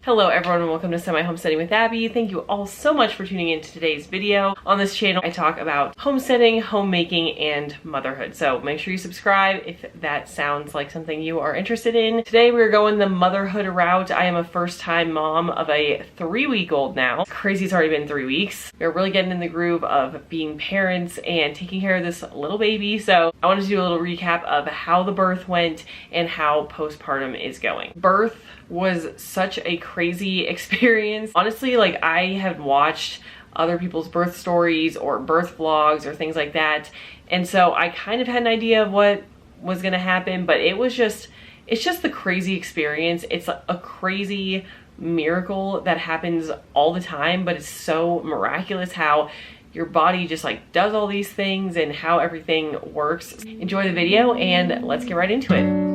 Hello everyone and welcome to Semi Homesteading with Abby. Thank you all so much for tuning in to today's video. On this channel I talk about homesteading, homemaking, and motherhood. So make sure you subscribe if that sounds like something you are interested in. Today we're going the motherhood route. I am a first-time mom of a 3-week-old now. It's crazy it's already been 3 weeks. We're really getting in the groove of being parents and taking care of this little baby. So I wanted to do a little recap of how the birth went and how postpartum is going. Birth was such a crazy experience. Honestly, like I had watched other people's birth stories or birth vlogs or things like that. And so I kind of had an idea of what was gonna happen, but it's just the crazy experience. It's a crazy miracle that happens all the time, but it's so miraculous how your body just like does all these things and how everything works. Enjoy the video and let's get right into it.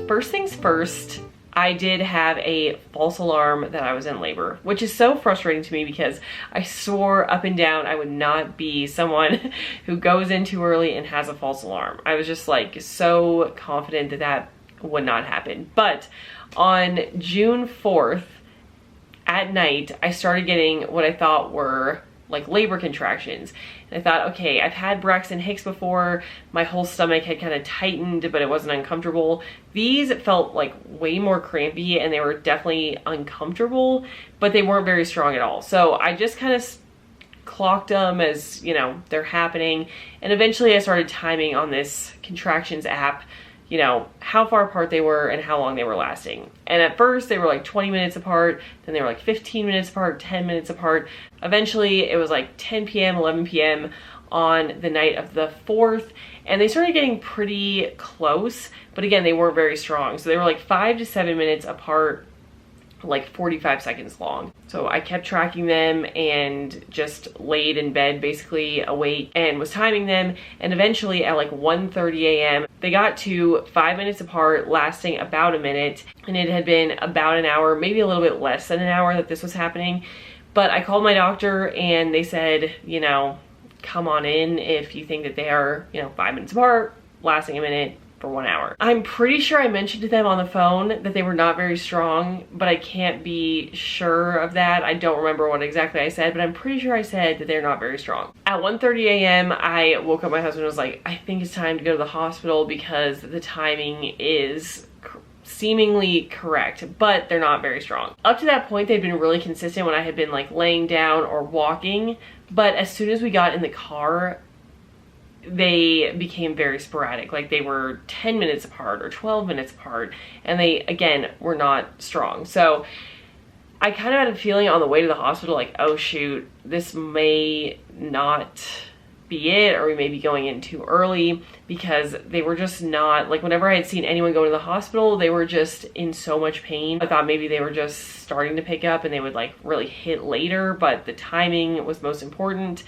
First things first, I did have a false alarm that I was in labor, which is so frustrating to me because I swore up and down I would not be someone who goes in too early and has a false alarm. I was just like so confident that that would not happen. But on June 4th at night, I started getting what I thought were like labor contractions. And I thought, okay, I've had Braxton Hicks before. My whole stomach had kind of tightened, but it wasn't uncomfortable. These felt like way more crampy and they were definitely uncomfortable, but they weren't very strong at all. So I just kind of clocked them as, you know, they're happening. And eventually I started timing on this contractions app, you know, how far apart they were and how long they were lasting. And at first they were like 20 minutes apart, then they were like 15 minutes apart, 10 minutes apart. Eventually it was like 10 p.m., 11 p.m. on the night of the 4th, and they started getting pretty close, but again, they weren't very strong. So they were like 5 to 7 minutes apart, like 45 seconds long. So I kept tracking them and just laid in bed basically awake and was timing them, and eventually at like 1:30 a.m. they got to 5 minutes apart, lasting about a minute, and it had been about an hour, maybe a little bit less than an hour that this was happening. But I called my doctor and they said, you know, come on in if you think that they are, you know, 5 minutes apart, lasting a minute for 1 hour. I'm pretty sure I mentioned to them on the phone that they were not very strong, but I can't be sure of that. I don't remember what exactly I said, but I'm pretty sure I said that they're not very strong. At 1:30 a.m. I woke up my husband and was like, I think it's time to go to the hospital because the timing is seemingly correct, but they're not very strong. Up to that point, they'd been really consistent when I had been like laying down or walking, but as soon as we got in the car, they became very sporadic. Like they were 10 minutes apart or 12 minutes apart, and they, again, were not strong. So I kind of had a feeling on the way to the hospital, like, oh shoot, this may not be it, or we may be going in too early, because they were just not, like whenever I had seen anyone go to the hospital, they were just in so much pain. I thought maybe they were just starting to pick up and they would like really hit later, but the timing was most important.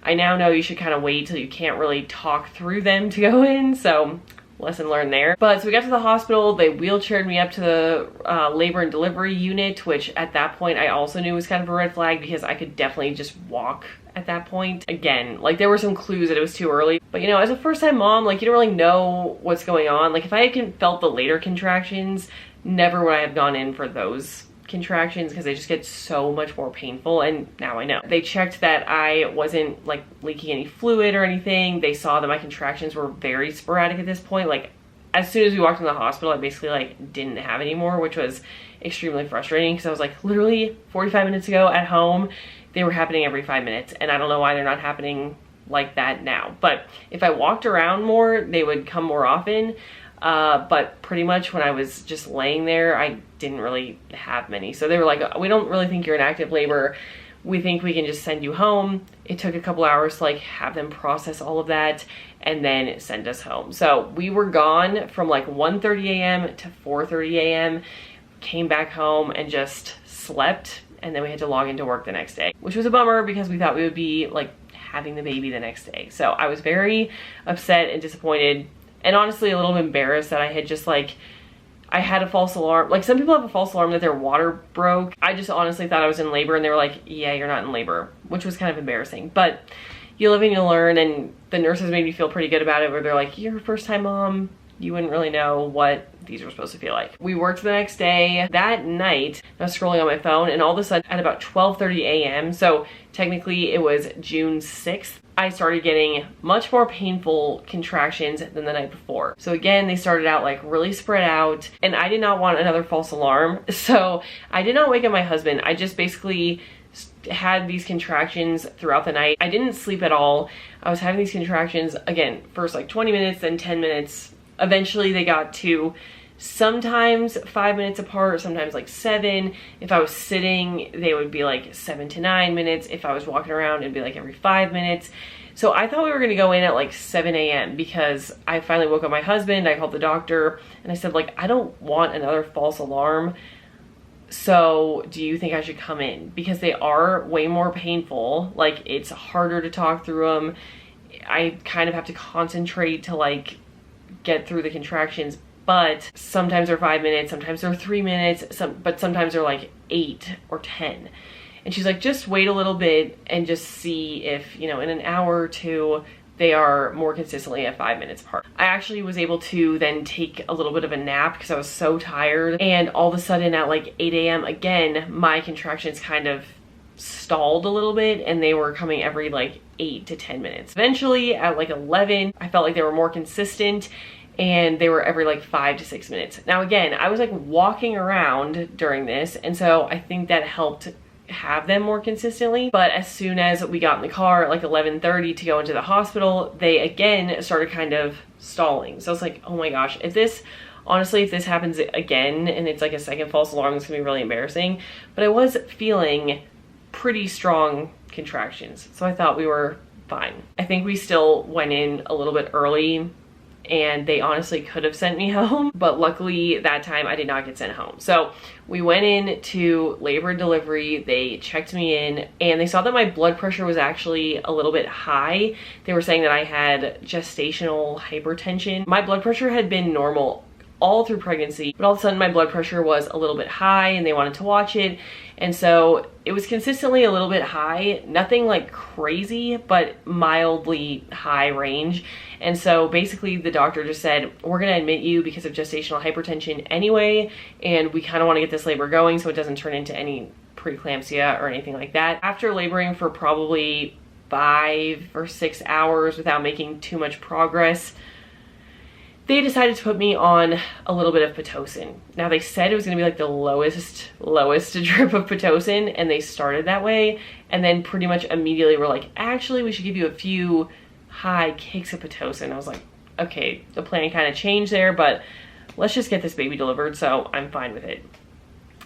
I now know you should kind of wait till you can't really talk through them to go in, so lesson learned there. But so we got to the hospital, they wheelchaired me up to the labor and delivery unit, which at that point I also knew was kind of a red flag because I could definitely just walk at that point. Again, like there were some clues that it was too early, but you know, as a first-time mom, like you don't really know what's going on. Like if I had felt the later contractions, never would I have gone in for those contractions because they just get so much more painful, and now I know. They checked that I wasn't like leaking any fluid or anything. They saw that my contractions were very sporadic at this point. Like as soon as we walked in the hospital, I basically like didn't have any more, which was extremely frustrating because I was like literally 45 minutes ago at home, they were happening every 5 minutes, and I don't know why they're not happening like that now. But if I walked around more, they would come more often. But pretty much when I was just laying there, I didn't really have many. So they were like, we don't really think you're in active labor. We think we can just send you home. It took a couple hours to like have them process all of that and then send us home. So we were gone from like 1:30 a.m. to 4:30 a.m. Came back home and just slept, and then we had to log into work the next day, which was a bummer because we thought we would be like having the baby the next day. So I was very upset and disappointed, and honestly a little embarrassed that I had just like, I had a false alarm. Like some people have a false alarm that their water broke. I just honestly thought I was in labor, and they were like, yeah, you're not in labor, which was kind of embarrassing. But you live and you learn, and the nurses made me feel pretty good about it, where they're like, you're a first time mom, you wouldn't really know what these were supposed to feel like. We worked the next day. That night, I was scrolling on my phone, and all of a sudden at about 12:30 a.m., so technically it was June 6th, I started getting much more painful contractions than the night before. So again, they started out like really spread out, and I did not want another false alarm. So I did not wake up my husband. I just basically had these contractions throughout the night. I didn't sleep at all. I was having these contractions, again, first like 20 minutes, then 10 minutes. Eventually they got to sometimes 5 minutes apart, sometimes like 7. If I was sitting, they would be like 7 to 9 minutes. If I was walking around, it'd be like every 5 minutes. So I thought we were gonna go in at like 7 a.m. because I finally woke up my husband. I called the doctor and I said, like, I don't want another false alarm. So do you think I should come in? Because they are way more painful. Like, it's harder to talk through them. I kind of have to concentrate to like get through the contractions, but sometimes they're 5 minutes, sometimes they're 3 minutes, but sometimes they're like 8 or 10. And she's like, just wait a little bit and just see if, you know, in an hour or two, they are more consistently at 5 minutes apart. I actually was able to then take a little bit of a nap because I was so tired. And all of a sudden at like 8 a.m. again, my contractions kind of stalled a little bit, and they were coming every like 8 to 10 minutes. Eventually at like 11, I felt like they were more consistent, and they were every like 5 to 6 minutes. Now again, I was like walking around during this, and so I think that helped have them more consistently. But as soon as we got in the car at like 11:30 to go into the hospital, they again started kind of stalling. So I was like, oh my gosh, if this happens again and it's like a second false alarm, it's gonna be really embarrassing. But I was feeling pretty strong contractions, so I thought we were fine. I think we still went in a little bit early, and they honestly could have sent me home, but luckily that time I did not get sent home. So we went in to labor and delivery. They checked me in, and they saw that my blood pressure was actually a little bit high. They were saying that I had gestational hypertension. My blood pressure had been normal all through pregnancy, but all of a sudden my blood pressure was a little bit high, and they wanted to watch it. And so it was consistently a little bit high, nothing like crazy, but mildly high range. And so basically the doctor just said, we're gonna admit you because of gestational hypertension anyway, and we kind of want to get this labor going so it doesn't turn into any preeclampsia or anything like that. After laboring for probably 5 or 6 hours without making too much progress, they decided to put me on a little bit of Pitocin. Now they said it was gonna be like the lowest drip of Pitocin, and they started that way, and then pretty much immediately were like, actually we should give you a few high kicks of Pitocin. I was like, okay, the plan kind of changed there, but let's just get this baby delivered, so I'm fine with it.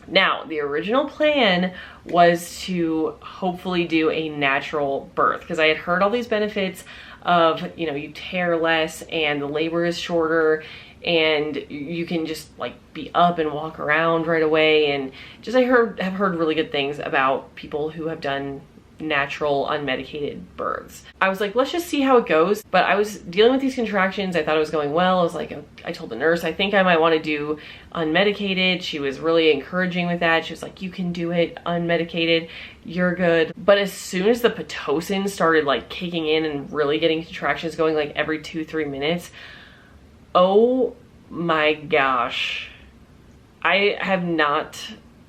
Now, the original plan was to hopefully do a natural birth, because I had heard all these benefits of, you know, you tear less and the labor is shorter and you can just like be up and walk around right away, and just have heard really good things about people who have done natural unmedicated births. I was like, let's just see how it goes. But I was dealing with these contractions. I thought it was going well. I was like, I told the nurse, I think I might want to do unmedicated. She was really encouraging with that. She was like, you can do it unmedicated, you're good. But as soon as the Pitocin started like kicking in and really getting contractions going like every 2-3 minutes, oh my gosh, I have not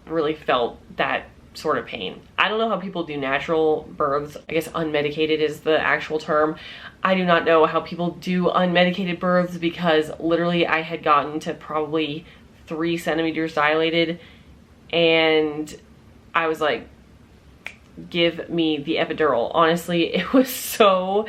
really felt that sort of pain. I don't know how people do natural births. I guess unmedicated is the actual term. I do not know how people do unmedicated births, because literally I had gotten to probably 3 centimeters dilated, and I was like, give me the epidural. Honestly, it was so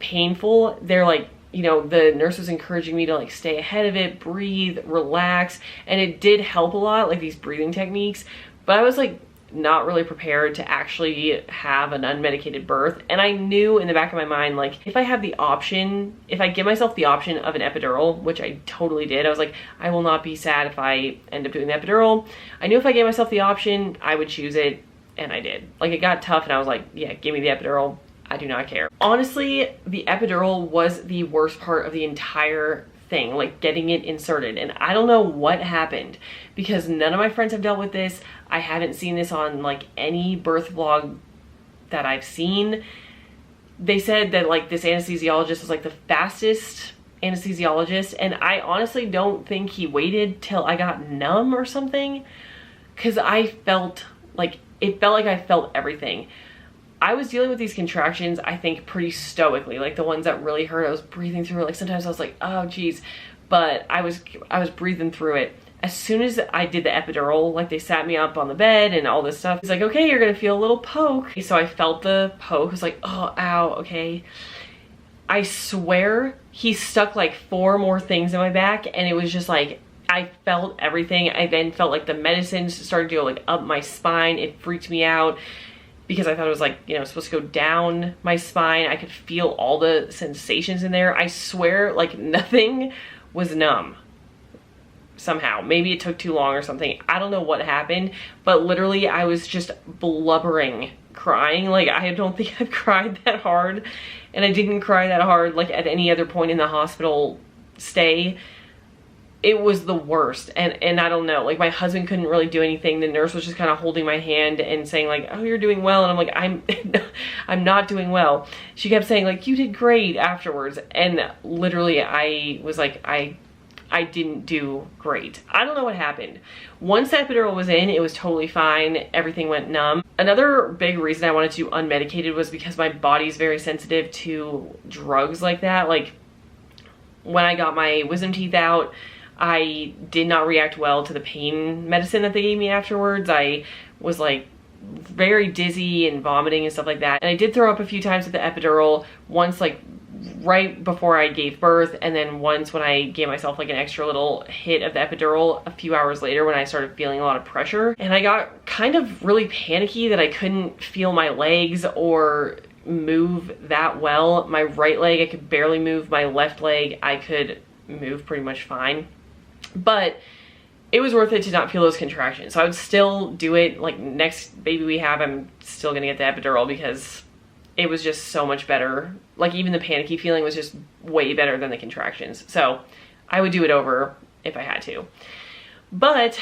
painful. They're like, you know, the nurse was encouraging me to like stay ahead of it, breathe, relax, and it did help a lot, like these breathing techniques. But I was like not really prepared to actually have an unmedicated birth. And I knew in the back of my mind, like, if I have the option, if I give myself the option of an epidural, which I totally did, I was like, I will not be sad if I end up doing the epidural. I knew if I gave myself the option, I would choose it, and I did. Like, it got tough and I was like, yeah, give me the epidural. I do not care. Honestly, the epidural was the worst part of the entire thing, like getting it inserted. And I don't know what happened, because none of my friends have dealt with this. I haven't seen this on like any birth vlog that I've seen. They said that like this anesthesiologist was like the fastest anesthesiologist, and I honestly don't think he waited till I got numb or something, because I felt like, it felt like I felt everything. I was dealing with these contractions, I think, pretty stoically. Like the ones that really hurt, I was breathing through it. Like sometimes I was like, oh geez, but I was breathing through it. As soon as I did the epidural, like they sat me up on the bed and all this stuff. He's like, okay, you're gonna feel a little poke. So I felt the poke. I was like, oh, ow, okay. I swear he stuck like 4 more things in my back, and it was just like, I felt everything. I then felt like the medicines started to go like up my spine. It freaked me out because I thought it was like, you know, supposed to go down my spine. I could feel all the sensations in there. I swear, like nothing was numb. Somehow, maybe it took too long or something. I don't know what happened, but literally I was just blubbering, crying. Like I don't think I've cried that hard, and I didn't cry that hard like at any other point in the hospital stay. It was the worst, and I don't know, like my husband couldn't really do anything. The nurse was just kind of holding my hand and saying like, oh, you're doing well, and I'm like, I'm not doing well. She kept saying like, you did great afterwards, and literally I was like, I didn't do great. I don't know what happened. Once the epidural was in, it was totally fine. Everything went numb. Another big reason I wanted to unmedicated was because my body's very sensitive to drugs like that. Like when I got my wisdom teeth out, I did not react well to the pain medicine that they gave me afterwards. I was like very dizzy and vomiting and stuff like that. And I did throw up a few times with the epidural, once like right before I gave birth, and then once when I gave myself like an extra little hit of the epidural a few hours later when I started feeling a lot of pressure. And I got kind of really panicky that I couldn't feel my legs or move that well. My right leg, I could barely move. My left leg, I could move pretty much fine. But it was worth it to not feel those contractions. So I would still do it. Like next baby we have, I'm still gonna get the epidural because it was just so much better. Like even the panicky feeling was just way better than the contractions. So I would do it over if I had to. But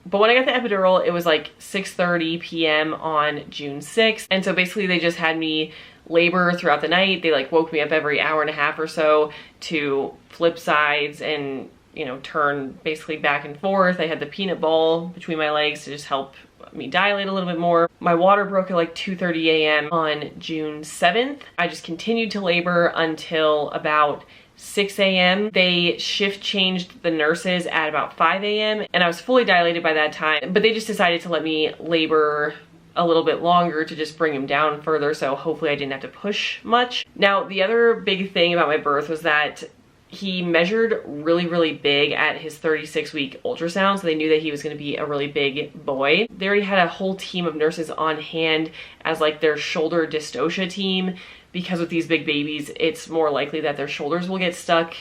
when I got the epidural, it was like 6:30 p.m. on June 6th. And so basically they just had me labor throughout the night. They like woke me up every hour and a half or so to flip sides and, you know, turn basically back and forth. I had the peanut ball between my legs to just help me dilate a little bit more. My water broke at like 2:30 a.m. on June 7th. I just continued to labor until about 6 a.m. They shift changed the nurses at about 5 a.m. and I was fully dilated by that time, but they just decided to let me labor a little bit longer to just bring him down further, so hopefully I didn't have to push much. Now, the other big thing about my birth was that he measured really, really big at his 36-week ultrasound, so they knew that he was going to be a really big boy. They already had a whole team of nurses on hand as like their shoulder dystocia team, because with these big babies, it's more likely that their shoulders will get stuck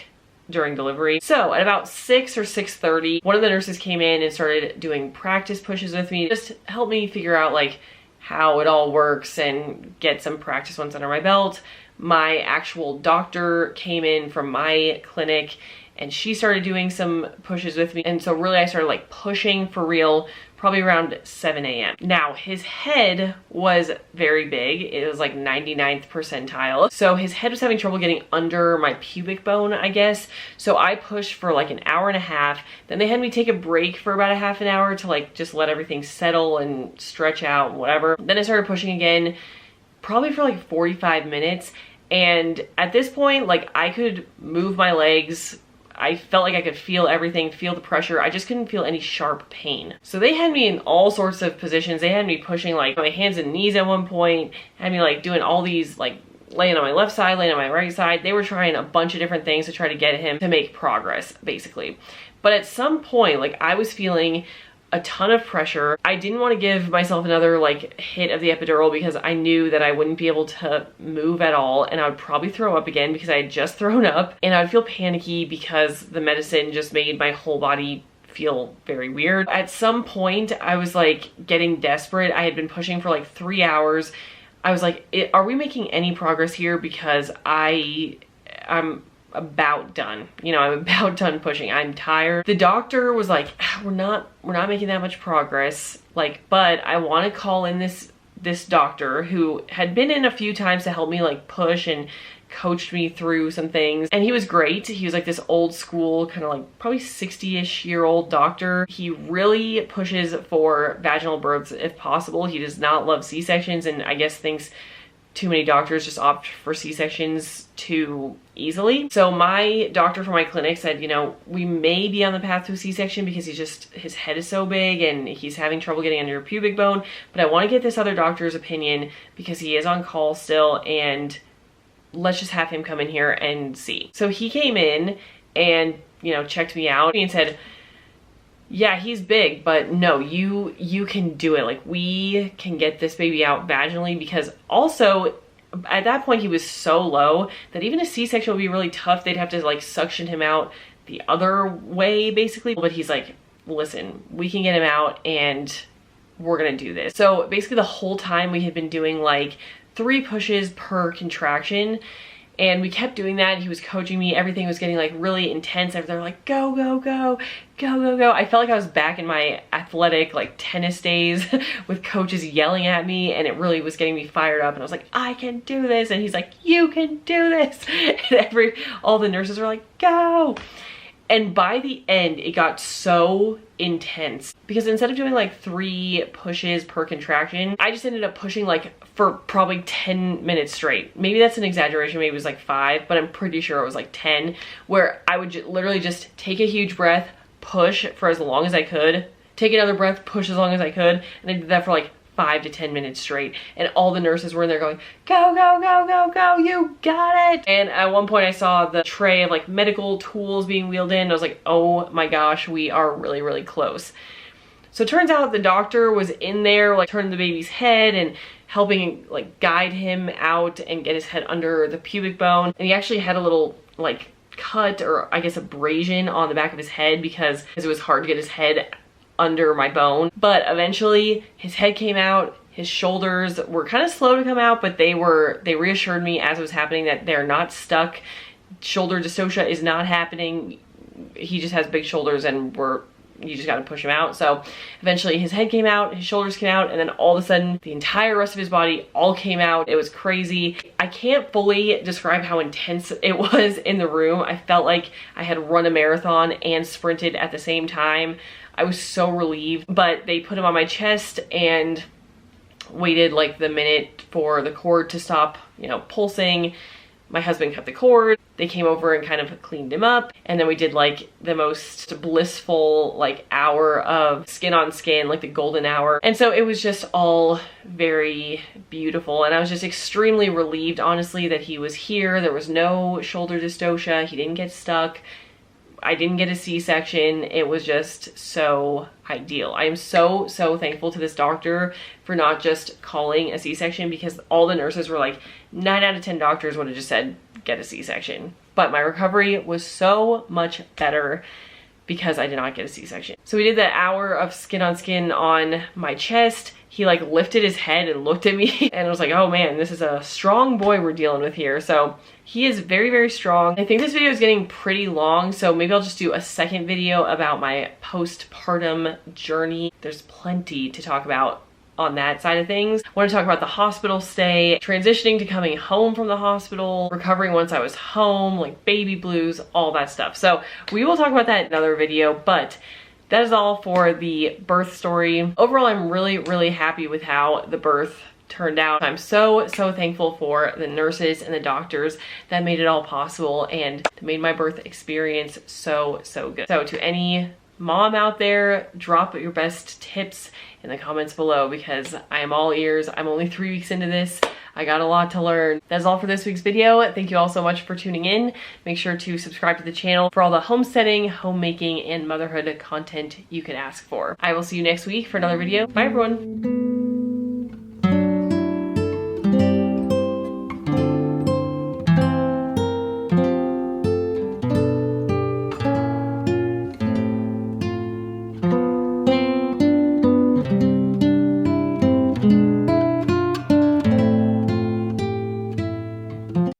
during delivery. So at about 6 or 6:30, one of the nurses came in and started doing practice pushes with me, just to help me figure out like how it all works and get some practice ones under my belt. My actual doctor came in from my clinic and she started doing some pushes with me. And so really I started like pushing for real probably around 7 a.m. Now his head was very big. It was like 99th percentile. So his head was having trouble getting under my pubic bone, I guess. So I pushed for like an hour and a half. Then they had me take a break for about a half an hour to like just let everything settle and stretch out and whatever. Then I started pushing again, probably for like 45 minutes. And at this point, like I could move my legs. I felt like I could feel everything, feel the pressure. I just couldn't feel any sharp pain. So they had me in all sorts of positions. They had me pushing like my hands and knees at one point, had me like doing all these, like laying on my left side, laying on my right side. They were trying a bunch of different things to try to get him to make progress, basically. But at some point, like I was feeling a ton of pressure. I didn't want to give myself another like hit of the epidural because I knew that I wouldn't be able to move at all and I would probably throw up again because I had just thrown up, and I would feel panicky because the medicine just made my whole body feel very weird. At some point I was like getting desperate. I had been pushing for like 3 hours. I was like, are we making any progress here? Because I'm about done. You know, I'm about done pushing. I'm tired. The doctor was like, we're not making that much progress. Like, but I want to call in this doctor who had been in a few times to help me like push and coached me through some things, and he was great. He was like this old school, kind of like probably 60-ish year old doctor. He really pushes for vaginal births if possible. He does not love C-sections, and I guess thinks too many doctors just opt for C-sections too easily. So my doctor for my clinic said, you know, we may be on the path to a C-section because his head is so big and he's having trouble getting under your pubic bone, but I want to get this other doctor's opinion because he is on call still, and let's just have him come in here and see. So he came in and, you know, checked me out and said, yeah, he's big, but no, you can do it. Like, we can get this baby out vaginally, because also at that point he was so low that even a C-section would be really tough. They'd have to like suction him out the other way basically. But he's like, listen, we can get him out and we're gonna do this. So basically the whole time we had been doing like 3 pushes per contraction, and we kept doing that. He was coaching me. Everything was getting like really intense. They were like, go, go, go, go, go, go. I felt like I was back in my athletic like tennis days with coaches yelling at me, and it really was getting me fired up. And I was like, I can do this. And he's like, you can do this. And all the nurses were like, go. And by the end, it got so intense because instead of doing like 3 pushes per contraction, I just ended up pushing like for probably 10 minutes straight. Maybe that's an exaggeration, maybe it was like 5, but I'm pretty sure it was like 10, where I would literally just take a huge breath, push for as long as I could, take another breath, push as long as I could, and I did that for like 5 to 10 minutes straight, and all the nurses were in there going, go, go, go, go, go, you got it. And at one point I saw the tray of like medical tools being wheeled in, and I was like, oh my gosh, we are really, really close. So it turns out the doctor was in there like turning the baby's head and helping like guide him out and get his head under the pubic bone. And he actually had a little like cut, or I guess abrasion, on the back of his head because it was hard to get his head under my bone. But eventually his head came out. His shoulders were kind of slow to come out, but they reassured me as it was happening that they're not stuck. Shoulder dystocia is not happening. He just has big shoulders, and you just got to push him out. So eventually his head came out, his shoulders came out, and then all of a sudden the entire rest of his body all came out. It was crazy. I can't fully describe how intense it was in the room. I felt like I had run a marathon and sprinted at the same time. I was so relieved. But they put him on my chest and waited like the minute for the cord to stop, you know, pulsing. My husband cut the cord. They came over and kind of cleaned him up. And then we did like the most blissful like hour of skin on skin, like the golden hour. And so it was just all very beautiful. And I was just extremely relieved, honestly, that he was here. There was no shoulder dystocia. He didn't get stuck. I didn't get a C-section. It was just so ideal. I am so, so thankful to this doctor for not just calling a C-section, because all the nurses were like, 9 out of 10 doctors would have just said, get a C-section. But my recovery was so much better because I did not get a C-section. So we did that hour of skin on skin on my chest. He like lifted his head and looked at me and I was like, oh man, this is a strong boy we're dealing with here. So he is very, very strong. I think this video is getting pretty long, so maybe I'll just do a second video about my postpartum journey. There's plenty to talk about on that side of things. I want to talk about the hospital stay, transitioning to coming home from the hospital, recovering once I was home, like baby blues, all that stuff. So we will talk about that in another video, but that is all for the birth story. Overall, I'm really, really happy with how the birth turned out. I'm so, so thankful for the nurses and the doctors that made it all possible and made my birth experience so, so good. So to any mom out there, drop your best tips in the comments below because I am all ears. I'm only 3 weeks into this. I got a lot to learn. That's all for this week's video. Thank you all so much for tuning in. Make sure to subscribe to the channel for all the homesteading, homemaking, and motherhood content you could ask for. I will see you next week for another video. Bye everyone.